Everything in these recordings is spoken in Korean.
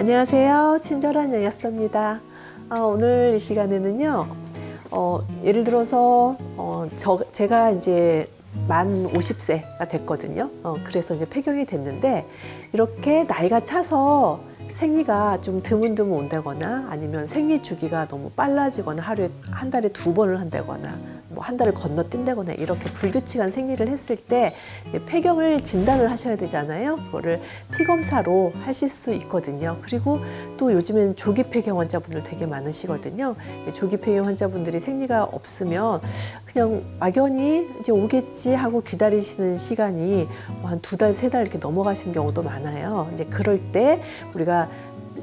안녕하세요. 친절한 영양사입니다. 오늘 이 시간에는요, 예를 들어서, 제가 이제 만 50세가 됐거든요. 그래서 이제 폐경이 됐는데, 이렇게 나이가 차서 생리가 좀 드문드문 온다거나 아니면 생리 주기가 너무 빨라지거나 하루에 한 달에 2번을 한다거나 뭐 한 달을 건너뛴다거나 이렇게 불규칙한 생리를 했을 때 폐경을 진단을 하셔야 되잖아요. 그거를 피검사로 하실 수 있거든요. 그리고 또 요즘엔 조기 폐경 환자분들 되게 많으시거든요. 조기 폐경 환자분들이 생리가 없으면 그냥 막연히 이제 오겠지 하고 기다리시는 시간이 한 2달, 3달 이렇게 넘어가시는 경우도 많아요. 이제 그럴 때 우리가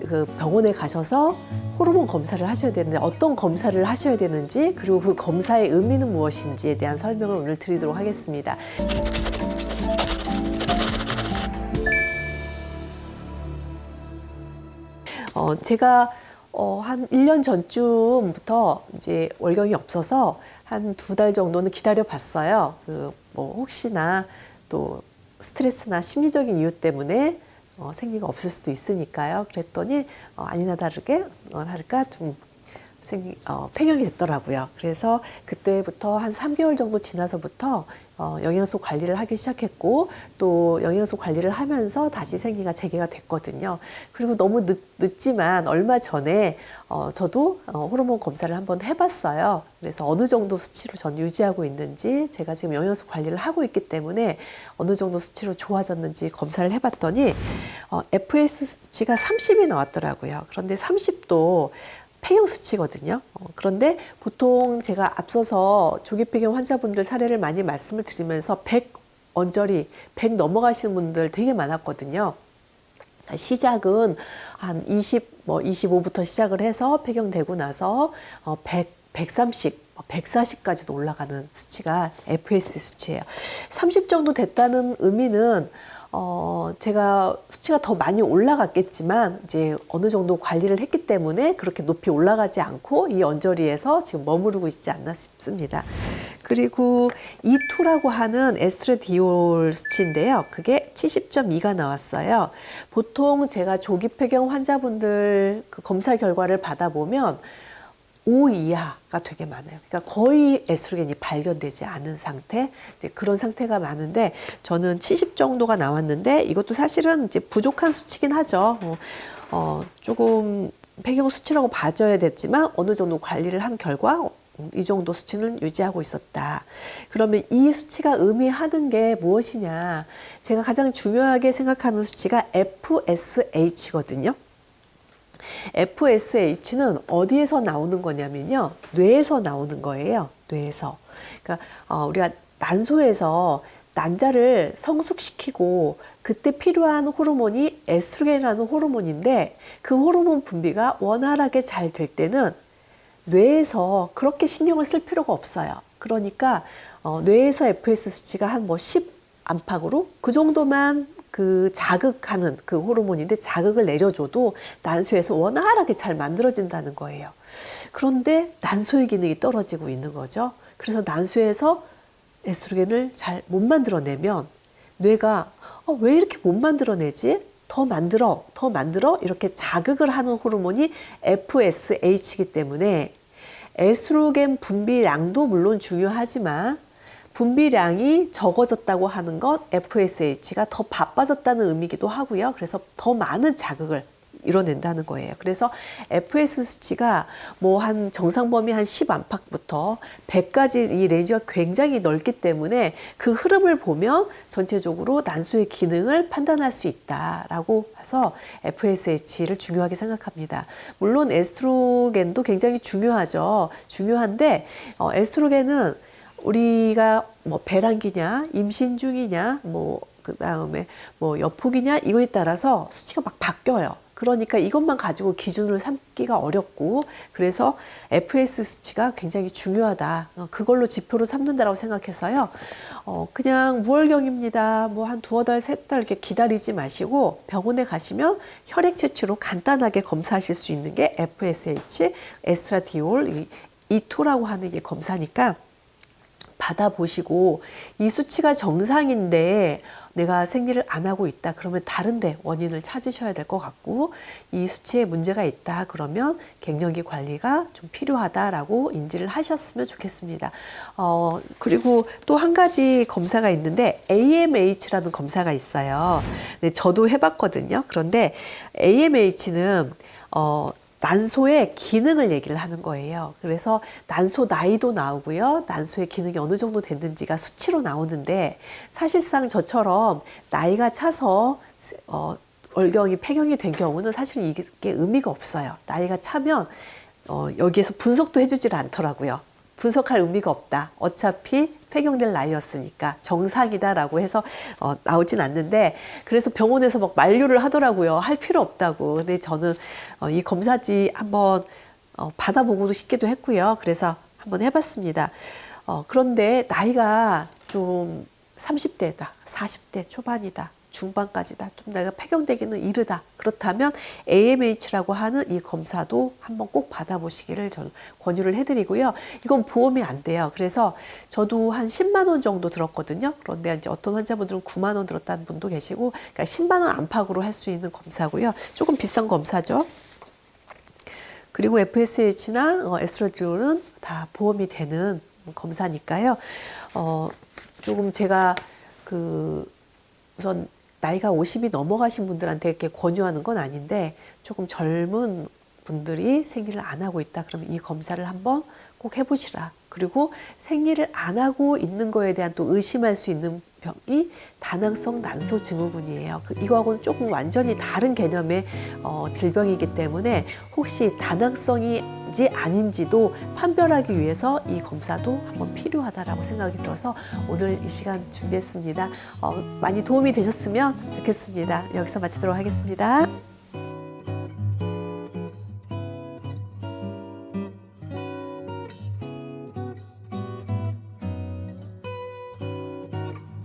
그 병원에 가셔서 호르몬 검사를 하셔야 되는데 어떤 검사를 하셔야 되는지 그리고 그 검사의 의미는 무엇인지에 대한 설명을 오늘 드리도록 하겠습니다. 제가 한 1년 전쯤부터 이제 월경이 없어서 한 2달 정도는 기다려 봤어요. 뭐 혹시나 또 스트레스나 심리적인 이유 때문에 생리가 없을 수도 있으니까요. 그랬더니 아니나 다를까 좀 폐경이 됐더라고요. 그래서 그때부터 한 3개월 정도 지나서부터 영양소 관리를 하기 시작했고 또 영양소 관리를 하면서 다시 생리가 재개가 됐거든요. 그리고 너무 늦지만 얼마 전에 저도 호르몬 검사를 한번 해봤어요. 그래서 어느 정도 수치로 전 유지하고 있는지 제가 지금 영양소 관리를 하고 있기 때문에 어느 정도 수치로 좋아졌는지 검사를 해봤더니 FS 수치가 30이 나왔더라고요. 그런데 30도 폐경 수치거든요. 그런데 보통 제가 앞서서 조기 폐경 환자분들 사례를 많이 말씀을 드리면서 100 언저리, 100 넘어가시는 분들 되게 많았거든요. 시작은 한 25부터 시작을 해서 폐경되고 나서 100, 130, 140까지도 올라가는 수치가 FS 수치예요. 30 정도 됐다는 의미는 제가 수치가 더 많이 올라갔겠지만 이제 어느 정도 관리를 했기 때문에 그렇게 높이 올라가지 않고 이 언저리에서 지금 머무르고 있지 않나 싶습니다. 그리고 E2라고 하는 에스트라디올 수치인데요. 그게 70.2가 나왔어요. 보통 제가 조기 폐경 환자분들 그 검사 결과를 받아보면 5 이하가 되게 많아요. 그러니까 거의 에스트로겐이 발견되지 않은 상태, 이제 그런 상태가 많은데 저는 70 정도가 나왔는데 이것도 사실은 이제 부족한 수치긴 하죠. 조금 폐경 수치라고 봐줘야 됐지만 어느 정도 관리를 한 결과 이 정도 수치는 유지하고 있었다. 그러면 이 수치가 의미하는 게 무엇이냐? 제가 가장 중요하게 생각하는 수치가 FSH거든요. FSH는 어디에서 나오는 거냐면요. 뇌에서 나오는 거예요. 뇌에서. 그러니까 우리가 난소에서 난자를 성숙시키고 그때 필요한 호르몬이 에스트로겐이라는 호르몬인데 그 호르몬 분비가 원활하게 잘 될 때는 뇌에서 그렇게 신경을 쓸 필요가 없어요. 그러니까 뇌에서 FS 수치가 한 10 안팎으로 그 정도만 그 자극하는 그 호르몬인데 자극을 내려줘도 난소에서 원활하게 잘 만들어진다는 거예요. 그런데 난소의 기능이 떨어지고 있는 거죠. 그래서 난소에서 에스트로겐을 잘 못 만들어내면 뇌가 왜 이렇게 못 만들어내지? 더 만들어 이렇게 자극을 하는 호르몬이 FSH이기 때문에 에스트로겐 분비량도 물론 중요하지만 분비량이 적어졌다고 하는 것 FSH가 더 바빠졌다는 의미이기도 하고요. 그래서 더 많은 자극을 이뤄낸다는 거예요. 그래서 FS 수치가 뭐 한 정상 범위 한 10 안팎부터 100까지 이 레인지가 굉장히 넓기 때문에 그 흐름을 보면 전체적으로 난소의 기능을 판단할 수 있다라고 해서 FSH를 중요하게 생각합니다. 물론 에스트로겐도 굉장히 중요하죠. 중요한데 에스트로겐은 우리가 뭐 배란기냐, 임신 중이냐, 그다음에 여폭이냐 이거에 따라서 수치가 막 바뀌어요. 그러니까 이것만 가지고 기준을 삼기가 어렵고 그래서 FS 수치가 굉장히 중요하다. 그걸로 지표로 삼는다라고 생각해서요. 그냥 무월경입니다. 뭐 한 2달, 3달 이렇게 기다리지 마시고 병원에 가시면 혈액 채취로 간단하게 검사하실 수 있는 게 FSH, 에스트라디올, E2라고 하는 게 검사니까 받아보시고 이 수치가 정상인데 내가 생리를 안 하고 있다 그러면 다른데 원인을 찾으셔야 될 것 같고, 이 수치에 문제가 있다 그러면 갱년기 관리가 좀 필요하다라고 인지를 하셨으면 좋겠습니다. 그리고 또 한 가지 검사가 있는데 AMH라는 검사가 있어요. 네, 저도 해봤거든요. 그런데 AMH는 난소의 기능을 얘기를 하는 거예요. 그래서 난소 나이도 나오고요. 난소의 기능이 어느 정도 됐는지가 수치로 나오는데, 사실상 저처럼 나이가 차서 월경이 폐경이 된 경우는 사실 이게 의미가 없어요. 나이가 차면 여기에서 분석도 해주질 않더라고요. 분석할 의미가 없다. 어차피 폐경될 나이였으니까 정상이다라고 해서 나오진 않는데, 그래서 병원에서 막 만류를 하더라고요. 할 필요 없다고. 근데 저는 이 검사지 한번 받아보고도 싶기도 했고요. 그래서 한번 해봤습니다. 그런데 나이가 좀 30대다, 40대 초반이다, 중반까지다, 좀 내가 폐경되기는 이르다, 그렇다면 AMH라고 하는 이 검사도 한번 꼭 받아보시기를 저는 권유를 해드리고요. 이건 보험이 안 돼요. 그래서 저도 한 10만 원 정도 들었거든요. 그런데 이제 어떤 환자분들은 9만 원 들었다는 분도 계시고, 그러니까 10만 원 안팎으로 할 수 있는 검사고요. 조금 비싼 검사죠. 그리고 FSH나 에스트로겐은 다 보험이 되는 검사니까요. 조금 제가 우선 나이가 50이 넘어가신 분들한테 이렇게 권유하는 건 아닌데, 조금 젊은 분들이 생리를 안 하고 있다 그러면 이 검사를 한번 꼭 해보시라. 그리고 생리를 안 하고 있는 거에 대한 또 의심할 수 있는 병이 다낭성 난소 증후군이에요. 이거하고는 조금 완전히 다른 개념의 질병이기 때문에 혹시 다낭성인지 아닌지도 판별하기 위해서 이 검사도 한번 필요하다라고 생각이 들어서 오늘 이 시간 준비했습니다. 많이 도움이 되셨으면 좋겠습니다. 여기서 마치도록 하겠습니다.